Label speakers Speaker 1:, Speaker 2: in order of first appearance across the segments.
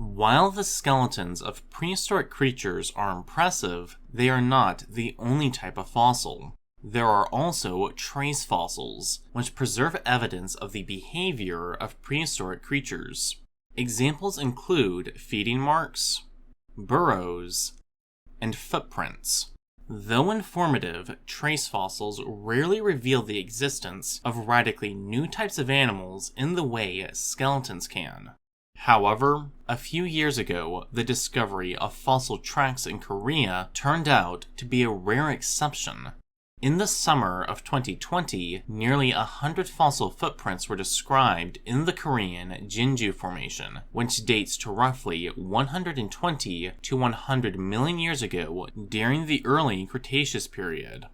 Speaker 1: While the skeletons of prehistoric creatures are impressive, they are not the only type of fossil. There are also trace fossils, which preserve evidence of the behavior of prehistoric creatures. Examples include feeding marks, burrows, and footprints. Though informative, trace fossils rarely reveal the existence of radically new types of animals in the way skeletons can. However, a few years ago, the discovery of fossil tracks in Korea turned out to be a rare exception. In the summer of 2020, nearly 100 fossil footprints were described in the Korean Jinju Formation, which dates to roughly 120 to 100 million years ago during the Early Cretaceous period.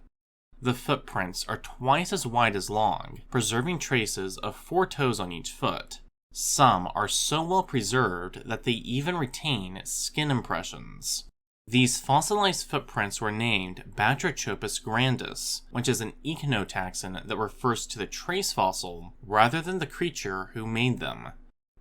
Speaker 1: The footprints are twice as wide as long, preserving traces of 4 toes on each foot. Some are so well preserved that they even retain skin impressions. These fossilized footprints were named Batrachopus grandis, which is an ichnotaxon that refers to the trace fossil rather than the creature who made them.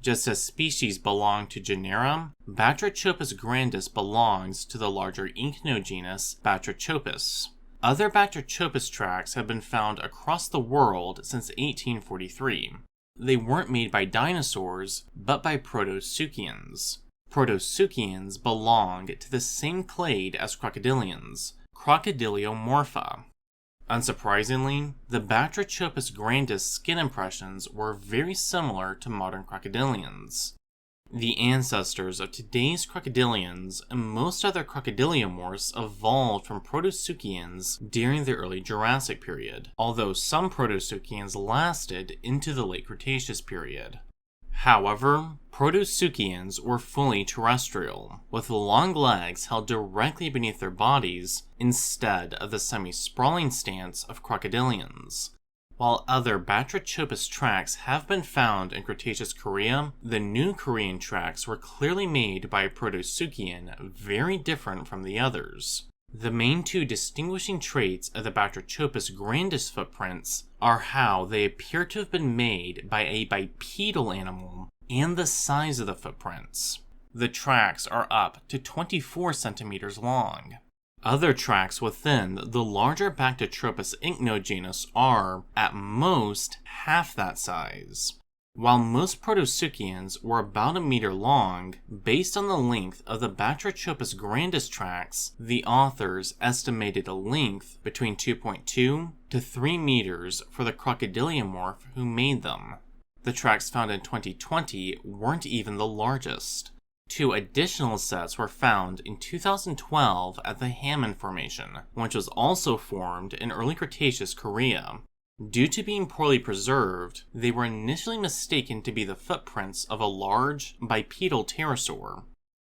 Speaker 1: Just as species belong to genera, Batrachopus grandis belongs to the larger ichnogenus Batrachopus. Other Batrachopus tracks have been found across the world since 1843. They weren't made by dinosaurs, but by proto-Suchians. Proto-Suchians belong to the same clade as crocodilians, Crocodylomorpha. Unsurprisingly, the Batrachopus grandis skin impressions were very similar to modern crocodilians. The ancestors of today's crocodilians and most other crocodylomorphs evolved from proto-Suchians during the early Jurassic period, although some proto-Suchians lasted into the late Cretaceous period. However, proto-Suchians were fully terrestrial, with long legs held directly beneath their bodies instead of the semi-sprawling stance of crocodilians. While other Batrachopus tracks have been found in Cretaceous Korea, the new Korean tracks were clearly made by a proto-Suchian very different from the others. The main 2 distinguishing traits of the Batrachopus grandis footprints are how they appear to have been made by a bipedal animal and the size of the footprints. The tracks are up to 24 centimeters long. Other tracks within the larger Batrachopus ichnogenus are, at most, half that size. While most proto-Suchians were about a meter long, based on the length of the Batrachopus grandis tracks, the authors estimated a length between 2.2 to 3 meters for the Crocodylomorph who made them. The tracks found in 2020 weren't even the largest. 2 additional sets were found in 2012 at the Haman Formation, which was also formed in Early Cretaceous Korea. Due to being poorly preserved, they were initially mistaken to be the footprints of a large, bipedal pterosaur.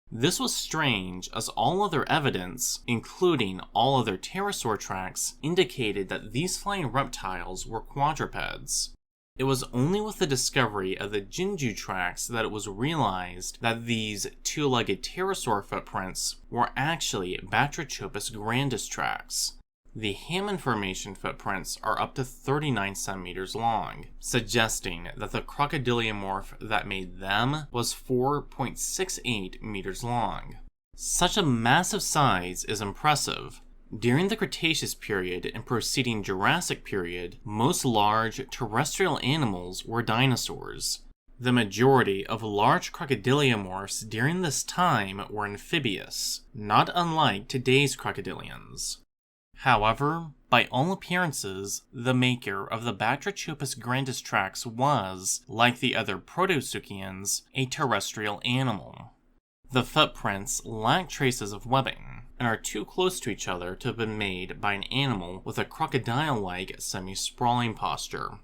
Speaker 1: This was strange, as all other evidence, including all other pterosaur tracks, indicated that these flying reptiles were quadrupeds. It was only with the discovery of the Jinju tracks that it was realized that these 2-legged pterosaur footprints were actually Batrachopus grandis tracks. The Haman Formation footprints are up to 39 centimeters long, suggesting that the Crocodylomorph that made them was 4.68 meters long. Such a massive size is impressive. During the Cretaceous period and preceding Jurassic period, most large terrestrial animals were dinosaurs. The majority of large crocodiliomorphs during this time were amphibious, not unlike today's crocodilians. However, by all appearances, the maker of the Batrachopus grandis tracks was, like the other proto-Suchians, a terrestrial animal. The footprints lack traces of webbing, and are too close to each other to have been made by an animal with a crocodile-like semi-sprawling posture.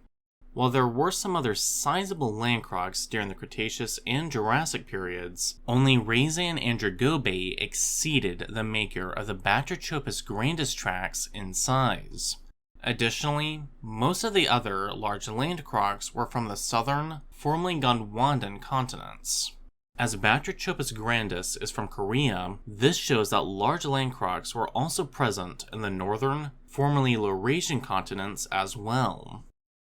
Speaker 1: While there were some other sizable land crocs during the Cretaceous and Jurassic periods, only Raysan and Dragobe exceeded the maker of the Batrachopus grandis tracks in size. Additionally, most of the other large land crocs were from the southern, formerly Gondwanan continents. As Batrachopus grandis is from Korea, this shows that large land crocs were also present in the northern, formerly Laurasian continents as well.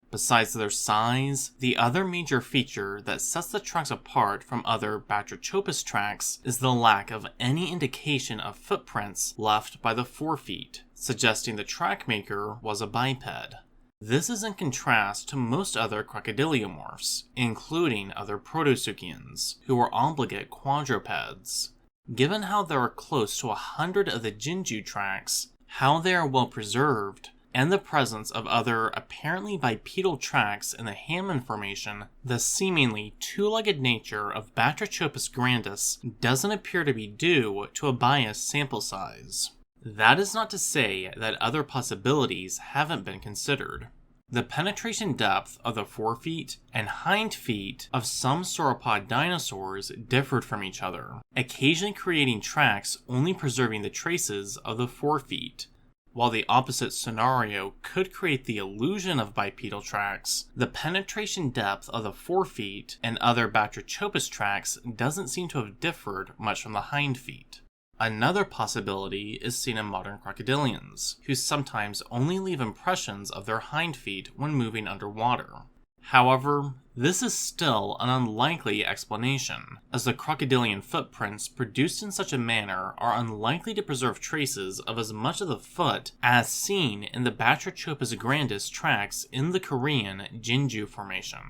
Speaker 1: Besides their size, the other major feature that sets the tracks apart from other Batrachopus tracks is the lack of any indication of footprints left by the forefeet, suggesting the track maker was a biped. This is in contrast to most other Crocodylomorphs, including other Protosuchians, who were obligate quadrupeds. Given how there are close to 100 of the Jinju tracks, how they are well preserved, and the presence of other apparently bipedal tracks in the Haman Formation, the seemingly two-legged nature of Batrachopus grandis doesn't appear to be due to a biased sample size. That is not to say that other possibilities haven't been considered. The penetration depth of the forefeet and hind feet of some sauropod dinosaurs differed from each other, occasionally creating tracks only preserving the traces of the forefeet. While the opposite scenario could create the illusion of bipedal tracks, the penetration depth of the forefeet and other Batrachopus tracks doesn't seem to have differed much from the hind feet. Another possibility is seen in modern crocodilians, who sometimes only leave impressions of their hind feet when moving underwater. However, this is still an unlikely explanation, as the crocodilian footprints produced in such a manner are unlikely to preserve traces of as much of the foot as seen in the Batrachopus grandis tracks in the Korean Jinju Formation.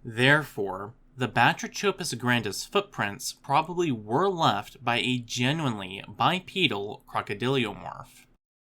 Speaker 1: Therefore, the Batrachopus grandis footprints probably were left by a genuinely bipedal Crocodylomorph.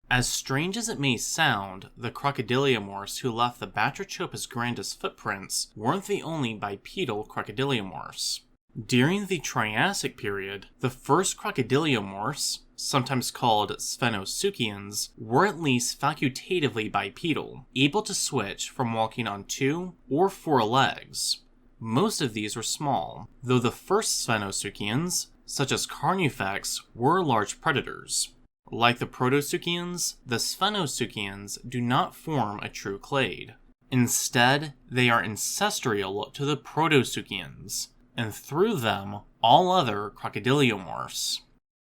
Speaker 1: As strange as it may sound, the Crocodylomorphs who left the Batrachopus grandis footprints weren't the only bipedal Crocodylomorphs. During the Triassic period, the first Crocodylomorphs, sometimes called Sphenosuchians, were at least facultatively bipedal, able to switch from walking on 2 or 4 legs. Most of these were small, though the first Sphenosuchians, such as Carnifex, were large predators. Like the Protosuchians, the Sphenosuchians do not form a true clade. Instead, they are ancestral to the Protosuchians, and through them, all other Crocodylomorphs.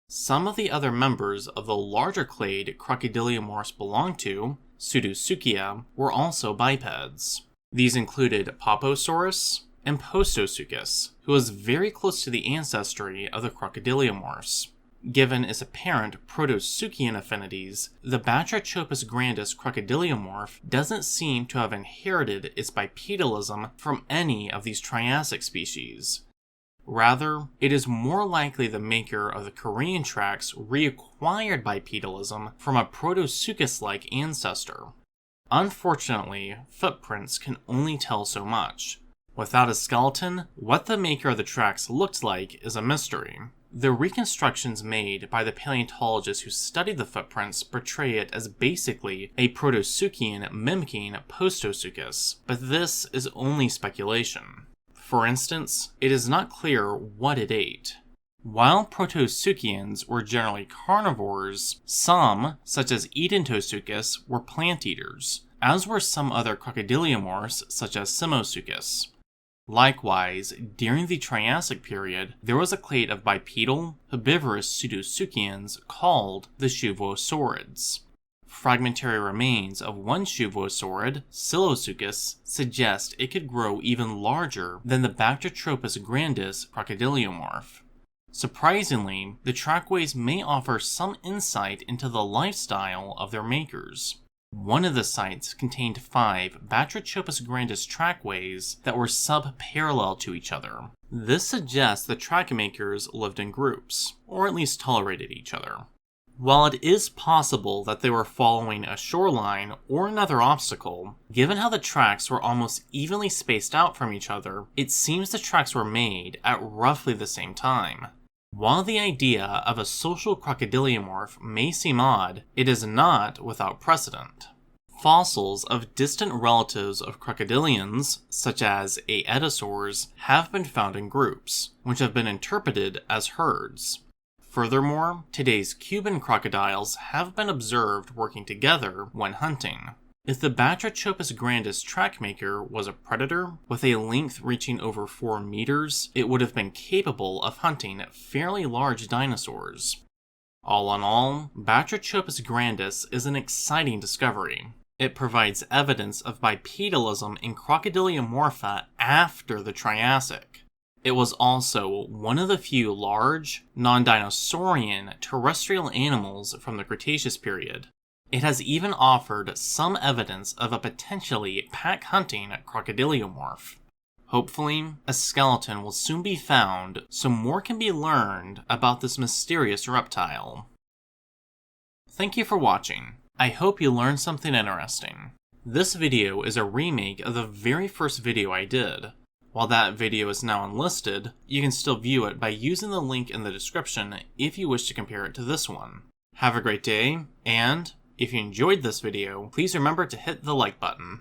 Speaker 1: Some of the other members of the larger clade Crocodylomorphs belong to, Pseudosuchia, were also bipeds. These included Poposaurus and Postosuchus, who was very close to the ancestry of the Crocodylomorphs. Given its apparent Protosuchian affinities, the Batrachopus grandis Crocodylomorph doesn't seem to have inherited its bipedalism from any of these Triassic species. Rather, it is more likely the maker of the Korean tracks reacquired bipedalism from a Protosuchus-like ancestor. Unfortunately, footprints can only tell so much. Without a skeleton, what the maker of the tracks looked like is a mystery. The reconstructions made by the paleontologists who studied the footprints portray it as basically a Protosuchian mimicking Postosuchus, but this is only speculation. For instance, it is not clear what it ate. While Protosuchians were generally carnivores, some, such as Edentosuchus, were plant eaters, as were some other Crocodylomorphs such as Simosuchus. Likewise, during the Triassic period, there was a clade of bipedal, herbivorous pseudosuchians called the Shuvosaurids. Fragmentary remains of one Shuvosaurid, Silosuchus, suggest it could grow even larger than the Batrachopus grandis Crocodylomorph. Surprisingly, the trackways may offer some insight into the lifestyle of their makers. One of the sites contained 5 Batrachopus grandis trackways that were sub-parallel to each other. This suggests the track makers lived in groups, or at least tolerated each other. While it is possible that they were following a shoreline or another obstacle, given how the tracks were almost evenly spaced out from each other, it seems the tracks were made at roughly the same time. While the idea of a social crocodylomorph may seem odd, it is not without precedent. Fossils of distant relatives of crocodilians, such as Aedosaurs, have been found in groups, which have been interpreted as herds. Furthermore, today's Cuban crocodiles have been observed working together when hunting. If the Batrachopus grandis trackmaker was a predator with a length reaching over 4 meters, it would have been capable of hunting fairly large dinosaurs. All in all, Batrachopus grandis is an exciting discovery. It provides evidence of bipedalism in Crocodylomorpha after the Triassic. It was also one of the few large, non-dinosaurian terrestrial animals from the Cretaceous period. It has even offered some evidence of a potentially pack-hunting Crocodylomorph. Hopefully, a skeleton will soon be found so more can be learned about this mysterious reptile. Thank you for watching. I hope you learned something interesting. This video is a remake of the very first video I did. While that video is now unlisted, you can still view it by using the link in the description if you wish to compare it to this one. Have a great day, and if you enjoyed this video, please remember to hit the like button.